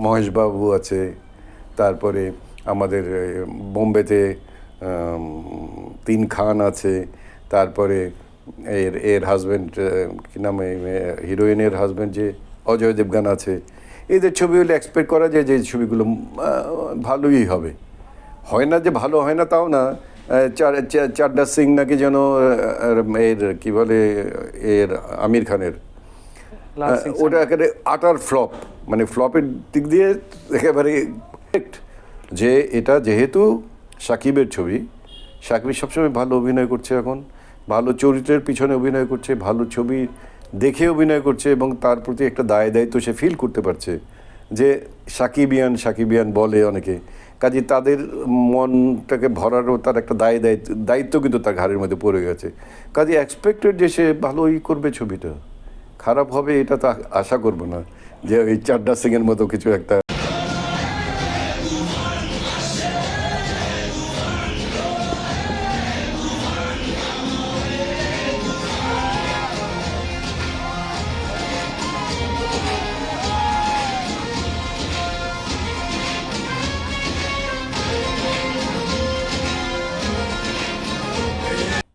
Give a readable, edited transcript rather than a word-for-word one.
মহেশবাবু আছে, তারপরে আমাদের বোম্বেতে তিন খান আছে, তারপরে এর হাজব্যান্ড কি নাম, হিরোইনের হাজব্যান্ড যে অজয় দেবগান আছে। এদের ছবি হলে এক্সপেক্ট করা যায় যে ছবিগুলো ভালোই হবে। হয় না যে ভালো হয় না তাও না। চাড্ডা সিং নাকি যেন এর কি বলে এর আমির খানের, ওটা একেবারে আটার ফ্লপ, মানে ফ্লপের দিক দিয়ে একেবারে যে এটা যেহেতু সাকিবের ছবি, সাকিব সবসময় ভালো অভিনয় করছে, এখন ভালো চরিত্রের পিছনে অভিনয় করছে, ভালো ছবি দেখে অভিনয় করছে, এবং তার প্রতি একটা দায়িত্ব সে ফিল করতে পারছে যে সাকিবিয়ান বলে অনেকে, কাজে তাদের মনটাকে ভরারও তার একটা দায়িত্ব কিন্তু তার ঘাড়ের মধ্যে পড়ে গেছে। কাজে এক্সপেক্টেড যে সে ভালোই করবে, ছবিটা খারাপ হবে এটা তো আশা করবো না, যে ওই চাড্ডা সিংয়ের মতো কিছু একটা।